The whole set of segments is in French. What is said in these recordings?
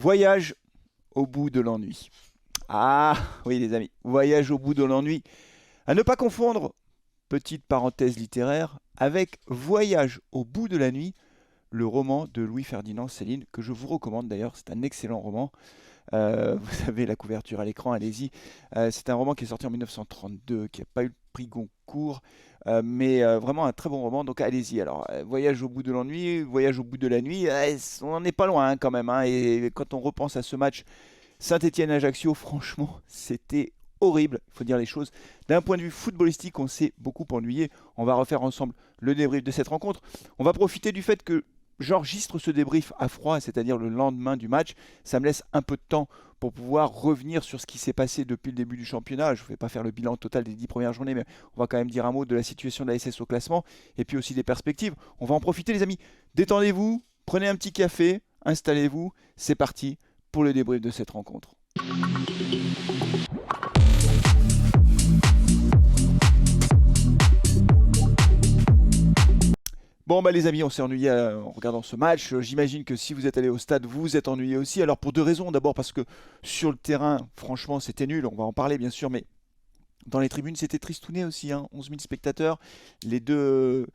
Voyage au bout de l'ennui. Ah oui les amis, voyage au bout de l'ennui. À ne pas confondre, petite parenthèse littéraire, avec Voyage au bout de la nuit, le roman de Louis-Ferdinand Céline, que je vous recommande d'ailleurs, c'est un excellent roman. Vous avez la couverture à l'écran, allez-y. C'est un roman qui est sorti en 1932, qui n'a pas eu le prix Goncourt, mais vraiment un très bon roman, donc allez-y. Alors, Voyage au bout de l'ennui, Voyage au bout de la nuit, on n'en est pas loin hein, quand même, hein, et quand on repense à ce match Saint-Étienne-Ajaccio, franchement, c'était horrible, il faut dire les choses. D'un point de vue footballistique, on s'est beaucoup ennuyé. On va refaire ensemble le débrief de cette rencontre. On va profiter du fait que j'enregistre ce débrief à froid, c'est-à-dire le lendemain du match. Ça me laisse un peu de temps pour pouvoir revenir sur ce qui s'est passé depuis le début du championnat. Je ne vais pas faire le bilan total des 10 premières journées, mais on va quand même dire un mot de la situation de la SS au classement et puis aussi des perspectives. On va en profiter les amis. Détendez-vous, prenez un petit café, installez-vous, c'est parti pour le débrief de cette rencontre. Bon bah les amis, on s'est ennuyé en regardant ce match. J'imagine que si vous êtes allé au stade, vous vous êtes ennuyé aussi. Alors pour deux raisons. D'abord parce que sur le terrain, franchement, c'était nul. On va en parler bien sûr, mais dans les tribunes, c'était tristouné aussi, hein. 11 000 spectateurs, les deux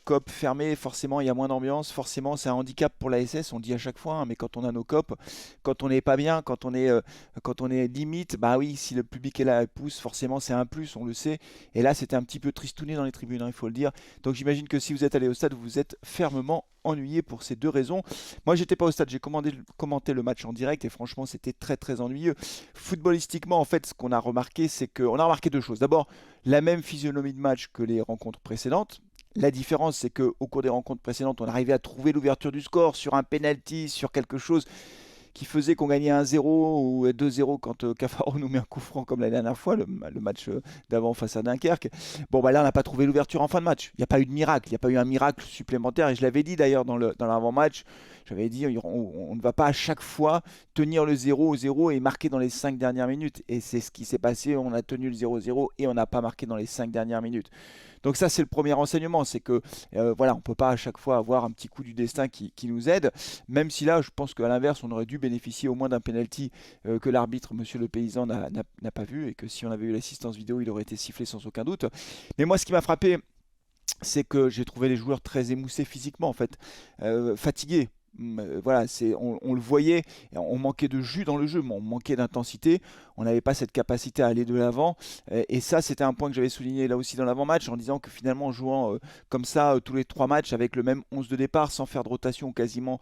COP fermés, forcément il y a moins d'ambiance, forcément c'est un handicap pour la SS, on le dit à chaque fois, hein, mais quand on a nos COP, quand on n'est pas bien, quand on est limite, bah oui, si le public est là et pousse, forcément c'est un plus, on le sait. Et là c'était un petit peu tristouné dans les tribunes, hein, il faut le dire. Donc j'imagine que si vous êtes allé au stade, vous vous êtes fermement ennuyé pour ces deux raisons. Moi j'étais pas au stade, j'ai commenté le match en direct et franchement c'était très très ennuyeux. Footballistiquement en fait ce qu'on a remarqué c'est qu'on a remarqué deux choses. D'abord la même physionomie de match que les rencontres précédentes. La différence, c'est qu'au cours des rencontres précédentes, on arrivait à trouver l'ouverture du score sur un penalty, sur quelque chose qui faisait qu'on gagnait 1-0 ou 2-0 quand Cafaro nous met un coup franc comme la dernière fois, le match d'avant face à Dunkerque. Bon, bah là, on n'a pas trouvé l'ouverture en fin de match. Il n'y a pas eu de miracle, il n'y a pas eu un miracle supplémentaire. Et je l'avais dit d'ailleurs dans l'avant-match, j'avais dit on ne va pas à chaque fois tenir le 0-0 et marquer dans les 5 dernières minutes. Et c'est ce qui s'est passé, on a tenu le 0-0 et on n'a pas marqué dans les 5 dernières minutes. Donc ça c'est le premier renseignement, c'est que voilà, on ne peut pas à chaque fois avoir un petit coup du destin qui nous aide, même si là je pense qu'à l'inverse on aurait dû bénéficier au moins d'un penalty que l'arbitre, monsieur le paysan, n'a pas vu, et que si on avait eu l'assistance vidéo il aurait été sifflé sans aucun doute. Mais moi ce qui m'a frappé, c'est que j'ai trouvé les joueurs très émoussés physiquement en fait, fatigués. Voilà, on le voyait, on manquait de jus dans le jeu, on manquait d'intensité, on n'avait pas cette capacité à aller de l'avant. Et ça, c'était un point que j'avais souligné là aussi dans l'avant-match, en disant que finalement, en jouant comme ça tous les trois matchs avec le même 11 de départ, sans faire de rotation ou quasiment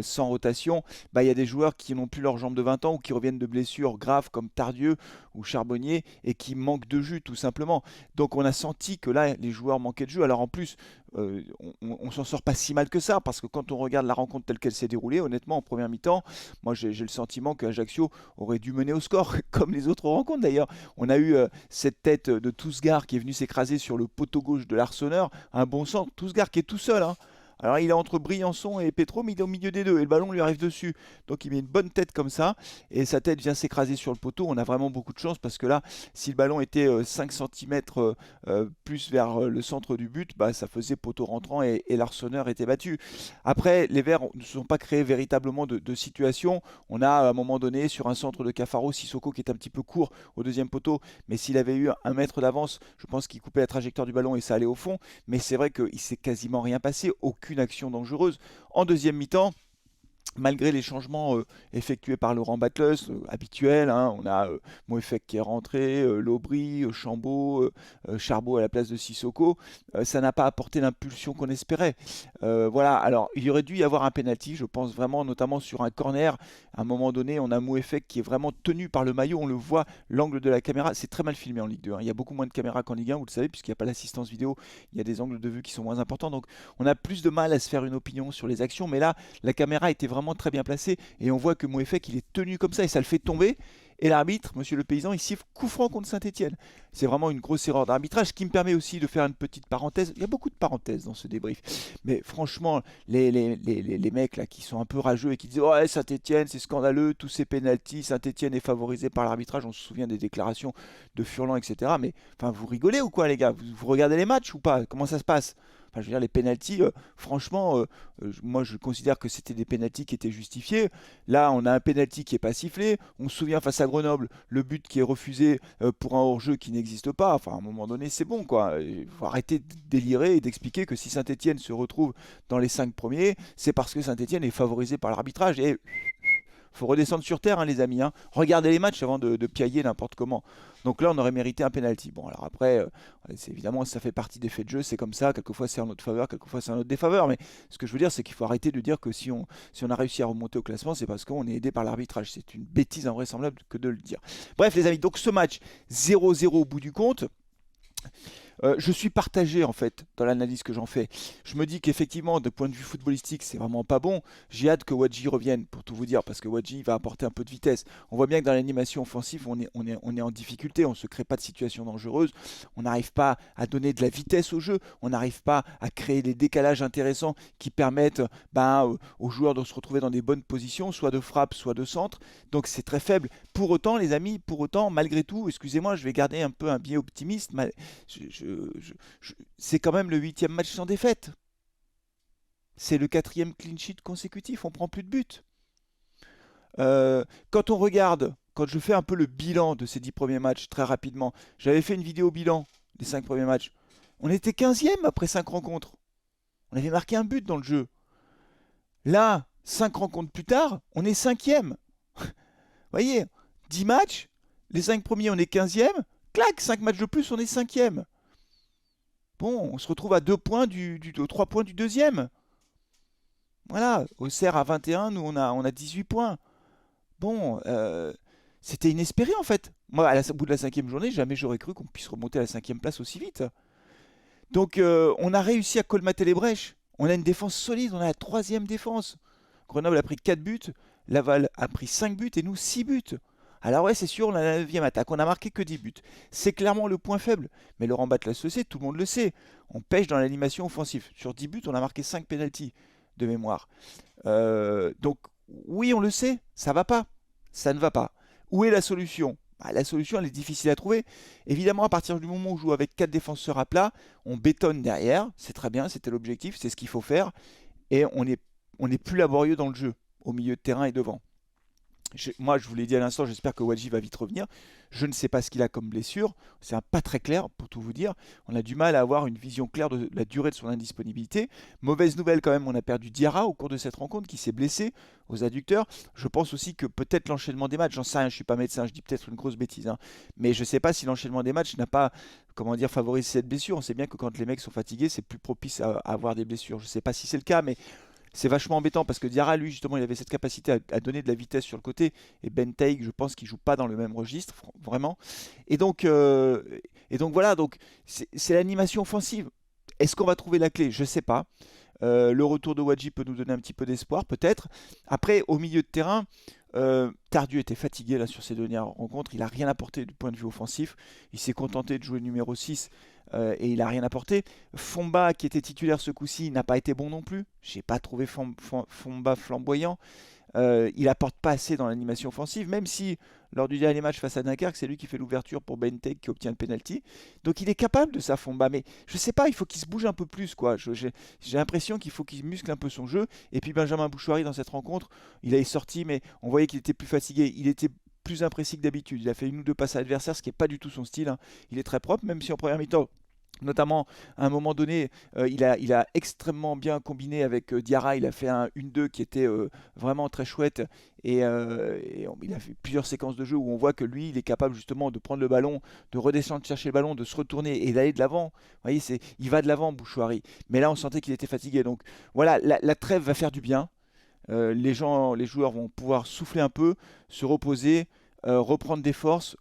sans rotation, bah, il y a des joueurs qui n'ont plus leurs jambes de 20 ans ou qui reviennent de blessures graves comme Tardieu ou Charbonnier et qui manquent de jus tout simplement. Donc on a senti que là, les joueurs manquaient de jus. Alors en plus, on s'en sort pas si mal que ça, parce que quand on regarde la rencontre telle qu'elle s'est déroulée, honnêtement, en première mi-temps, moi j'ai le sentiment que Ajaccio aurait dû mener au score, comme les autres rencontres d'ailleurs. On a eu cette tête de Tousgar qui est venu s'écraser sur le poteau gauche de l'Arseneur, un bon centre, Tousgar qui est tout seul, hein. Alors il est entre Briançon et Petro, mais il est au milieu des deux et le ballon lui arrive dessus. Donc il met une bonne tête comme ça et sa tête vient s'écraser sur le poteau. On a vraiment beaucoup de chance parce que là, si le ballon était 5 cm plus vers le centre du but, bah, ça faisait poteau rentrant et l'Arseneur était battu. Après, les Verts ne se sont pas créés véritablement de situation. On a à un moment donné sur un centre de Cafaro, Sissoko qui est un petit peu court au deuxième poteau, mais s'il avait eu un mètre d'avance, je pense qu'il coupait la trajectoire du ballon et ça allait au fond. Mais c'est vrai qu'il s'est quasiment rien passé, aucune action dangereuse. En deuxième mi-temps, malgré les changements effectués par Laurent Batles, habituels, hein, on a Moefek qui est rentré, Lobry, Chambaud, Charbot à la place de Sissoko, ça n'a pas apporté l'impulsion qu'on espérait. Voilà, alors il y aurait dû y avoir un penalty, je pense vraiment, notamment sur un corner. À un moment donné, on a Moefek qui est vraiment tenu par le maillot, on le voit, l'angle de la caméra, c'est très mal filmé en Ligue 2, hein. Il y a beaucoup moins de caméras qu'en Ligue 1, vous le savez, puisqu'il n'y a pas l'assistance vidéo, il y a des angles de vue qui sont moins importants, donc on a plus de mal à se faire une opinion sur les actions, mais là, la caméra était vraiment très bien placée et on voit que Moefek il est tenu comme ça et ça le fait tomber. Et l'arbitre, monsieur le paysan, il siffle coup franc contre Saint-Etienne. C'est vraiment une grosse erreur d'arbitrage qui me permet aussi de faire une petite parenthèse. Il y a beaucoup de parenthèses dans ce débrief. Mais franchement, les mecs là qui sont un peu rageux et qui disent ouais, Saint-Etienne, c'est scandaleux, tous ces pénaltys, Saint-Etienne est favorisé par l'arbitrage. On se souvient des déclarations de Furlan, etc. Mais enfin, vous rigolez ou quoi, les gars, vous regardez les matchs ou pas? Comment ça se passe? Enfin, je veux dire, les pénaltys, franchement, moi je considère que c'était des pénaltys qui étaient justifiés. Là, on a un pénalty qui est pas sifflé. On se souvient face à Grenoble, le but qui est refusé pour un hors-jeu qui n'existe pas. Enfin, à un moment donné, c'est bon, quoi. Il faut arrêter de délirer et d'expliquer que si Saint-Étienne se retrouve dans les 5 premiers, c'est parce que Saint-Étienne est favorisé par l'arbitrage. Et faut redescendre sur terre, hein, les amis. Hein. Regardez les matchs avant de piailler n'importe comment. Donc là, on aurait mérité un penalty. Bon, alors après, c'est évidemment, ça fait partie des faits de jeu, c'est comme ça. Quelquefois, c'est en notre faveur, quelquefois, c'est en notre défaveur. Mais ce que je veux dire, c'est qu'il faut arrêter de dire que si on a réussi à remonter au classement, c'est parce qu'on est aidé par l'arbitrage. C'est une bêtise invraisemblable que de le dire. Bref, les amis, donc ce match 0-0 au bout du compte. Je suis partagé en fait dans l'analyse que j'en fais. Je me dis qu'effectivement, de point de vue footballistique, c'est vraiment pas bon. J'ai hâte que Wadji revienne, pour tout vous dire, parce que Wadji va apporter un peu de vitesse. On voit bien que dans l'animation offensive, on est en difficulté, on ne se crée pas de situation dangereuse, on n'arrive pas à donner de la vitesse au jeu, on n'arrive pas à créer des décalages intéressants qui permettent aux joueurs de se retrouver dans des bonnes positions, soit de frappe, soit de centre. Donc c'est très faible. Pour autant, les amis, malgré tout, excusez-moi, je vais garder un peu un biais optimiste. C'est quand même le 8e match sans défaite. C'est le 4e clean sheet consécutif, on prend plus de buts. Quand je fais un peu le bilan de ces 10 premiers matchs très rapidement, j'avais fait une vidéo bilan des 5 premiers matchs. On était 15e après 5 rencontres. On avait marqué un but dans le jeu. Là, 5 rencontres plus tard, on est 5e. Vous voyez, 10 matchs, les 5 premiers, on est 15e. Clac, 5 matchs de plus, on est 5e. Bon, on se retrouve à 2 points 3 points du deuxième. Voilà, Auxerre à 21, nous on a 18 points. Bon, c'était inespéré en fait. Moi, au bout de la 5e journée, jamais j'aurais cru qu'on puisse remonter à la 5e place aussi vite. Donc, on a réussi à colmater les brèches. On a une défense solide, on a la 3e défense. Grenoble a pris 4 buts, Laval a pris 5 buts et nous 6 buts. Alors ouais, c'est sûr, on a la 9e attaque, on n'a marqué que 10 buts. C'est clairement le point faible. Mais Laurent Batlas le sait, tout le monde le sait. On pêche dans l'animation offensive. Sur 10 buts, on a marqué 5 pénaltys de mémoire. Donc oui, on le sait, ça va pas. Ça ne va pas. Où est la solution? La solution, elle est difficile à trouver. Évidemment, à partir du moment où on joue avec 4 défenseurs à plat, on bétonne derrière. C'est très bien, c'était l'objectif, c'est ce qu'il faut faire. Et on est plus laborieux dans le jeu, au milieu de terrain et devant. Moi, je vous l'ai dit à l'instant, j'espère que Wadji va vite revenir. Je ne sais pas ce qu'il a comme blessure. C'est pas très clair, pour tout vous dire. On a du mal à avoir une vision claire de la durée de son indisponibilité. Mauvaise nouvelle quand même, on a perdu Diarra au cours de cette rencontre, qui s'est blessé aux adducteurs. Je pense aussi que peut-être l'enchaînement des matchs, j'en sais rien, je ne suis pas médecin, je dis peut-être une grosse bêtise. Hein. Mais je ne sais pas si l'enchaînement des matchs n'a pas, favorisé cette blessure. On sait bien que quand les mecs sont fatigués, c'est plus propice à avoir des blessures. Je ne sais pas si c'est le cas, mais c'est vachement embêtant parce que Diarra, lui, justement, il avait cette capacité à donner de la vitesse sur le côté. Et Ben Taïg, je pense qu'il joue pas dans le même registre, vraiment. Et donc voilà, donc c'est l'animation offensive. Est-ce qu'on va trouver la clé? Je sais pas. Le retour de Wadji peut nous donner un petit peu d'espoir, peut-être. Après, au milieu de terrain, Tardieu était fatigué là sur ces dernières rencontres. Il n'a rien apporté du point de vue offensif. Il s'est contenté de jouer numéro 6 et il n'a rien apporté. Fomba, qui était titulaire ce coup-ci, n'a pas été bon non plus. Je n'ai pas trouvé Fomba flamboyant. Il apporte pas assez dans l'animation offensive, même si lors du dernier match face à Dunkerque, c'est lui qui fait l'ouverture pour Benteke qui obtient le penalty. Donc il est capable de ça, Fomba, mais je sais pas, il faut qu'il se bouge un peu plus, quoi. J'ai l'impression qu'il faut qu'il muscle un peu son jeu. Et puis Benjamin Bouchouari dans cette rencontre, il est sorti, mais on voyait qu'il était plus fatigué. Il était plus imprécis que d'habitude. Il a fait une ou deux passes à l'adversaire, ce qui n'est pas du tout son style. Hein. Il est très propre, même si en première mi-temps, notamment, à un moment donné, il a extrêmement bien combiné avec Diarra. Il a fait un 1-2 qui était vraiment très chouette. Il a fait plusieurs séquences de jeu où on voit que lui, il est capable justement de prendre le ballon, de redescendre chercher le ballon, de se retourner et d'aller de l'avant. Vous voyez, il va de l'avant, Bouchouari. Mais là, on sentait qu'il était fatigué. Donc voilà, la trêve va faire du bien. Les joueurs vont pouvoir souffler un peu, se reposer. Reprendre des forces,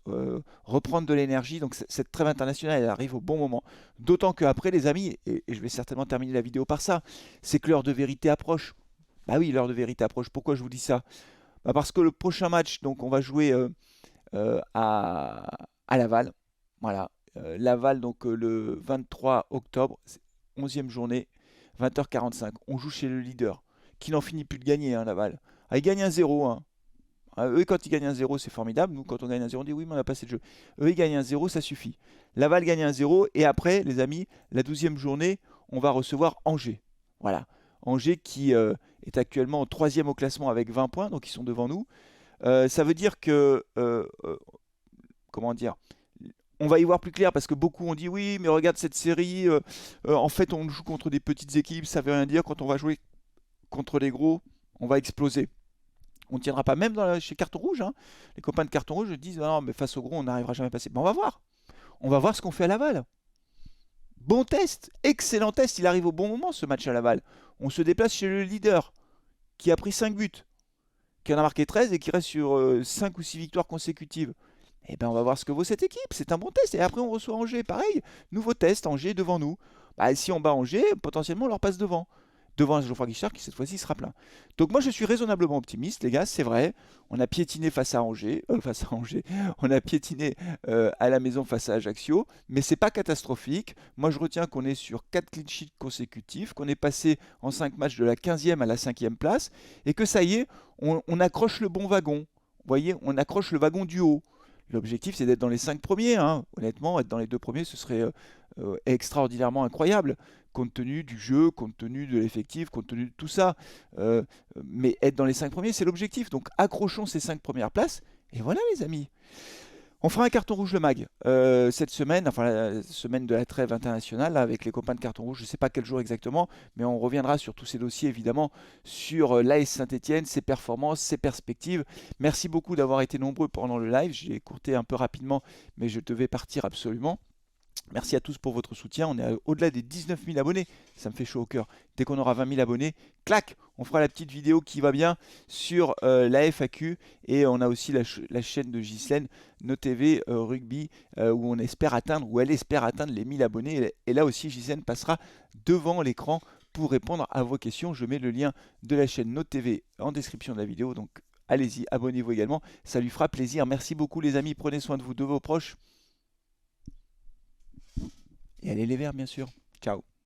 reprendre de l'énergie. Donc cette trêve internationale, elle arrive au bon moment. D'autant qu'après, les amis, et je vais certainement terminer la vidéo par ça, c'est que l'heure de vérité approche. Bah oui, l'heure de vérité approche. Pourquoi je vous dis ça? Parce que le prochain match, donc on va jouer à Laval. Voilà. Laval, donc le 23 octobre, 11e journée, 20h45. On joue chez le leader, qui n'en finit plus de gagner, hein, Laval. Ah, il gagne 1-0, hein. Eux, quand ils gagnent 1-0, c'est formidable. Nous, quand on gagne 1-0, on dit oui, mais on a passé le jeu. Eux, ils gagnent 1-0, ça suffit. Laval gagne 1-0. Et après, les amis, la 12e journée, on va recevoir Angers. Voilà. Angers qui est actuellement 3e au classement avec 20 points, donc ils sont devant nous. Ça veut dire que, comment dire, on va y voir plus clair parce que beaucoup ont dit oui, mais regarde cette série, en fait on joue contre des petites équipes, ça veut rien dire, quand on va jouer contre les gros, on va exploser. On ne tiendra pas, même chez Carton Rouge, hein. Les copains de Carton Rouge disent ah non, mais face aux gros, on n'arrivera jamais à passer. Ben, on va voir. On va voir ce qu'on fait à Laval. Bon test, excellent test, il arrive au bon moment ce match à Laval. On se déplace chez le leader qui a pris 5 buts, qui en a marqué 13 et qui reste sur 5 ou 6 victoires consécutives. Eh bien, on va voir ce que vaut cette équipe. C'est un bon test. Et après, on reçoit Angers. Pareil, nouveau test. Angers devant nous. Bah, si on bat Angers, potentiellement, on leur passe devant. Devant un Geoffroy Guichard qui, cette fois-ci, sera plein. Donc, moi, je suis raisonnablement optimiste, les gars. C'est vrai. On a piétiné face à Angers. On a piétiné à la maison face à Ajaccio. Mais c'est pas catastrophique. Moi, je retiens qu'on est sur 4 clean sheets consécutifs. Qu'on est passé en 5 matchs de la 15e à la 5e place. Et que ça y est, on accroche le bon wagon. Vous voyez, on accroche le wagon du haut. L'objectif, c'est d'être dans les 5 premiers, hein. Honnêtement, être dans les 2 premiers, ce serait extraordinairement incroyable, compte tenu du jeu, compte tenu de l'effectif, compte tenu de tout ça. Euh, mais être dans les 5 premiers, c'est l'objectif. Donc accrochons ces 5 premières places. Et voilà, les amis. On fera un carton rouge le mag cette semaine, enfin la semaine de la trêve internationale, là, avec les copains de carton rouge. Je ne sais pas quel jour exactement, mais on reviendra sur tous ces dossiers évidemment, sur l'AS Saint-Etienne, ses performances, ses perspectives. Merci beaucoup d'avoir été nombreux pendant le live. J'ai écourté un peu rapidement, mais je devais partir absolument. Merci à tous pour votre soutien. On est au-delà des 19 000 abonnés. Ça me fait chaud au cœur. Dès qu'on aura 20 000 abonnés, clac, on fera la petite vidéo qui va bien sur la FAQ. Et on a aussi la chaîne de Ghislaine, Nos TV Rugby, où on espère atteindre, où elle espère atteindre les 1000 abonnés. Et là aussi, Ghislaine passera devant l'écran pour répondre à vos questions. Je mets le lien de la chaîne Nos TV en description de la vidéo. Donc allez-y, abonnez-vous également. Ça lui fera plaisir. Merci beaucoup les amis. Prenez soin de vous, de vos proches. Et allez les verts, bien sûr. Ciao.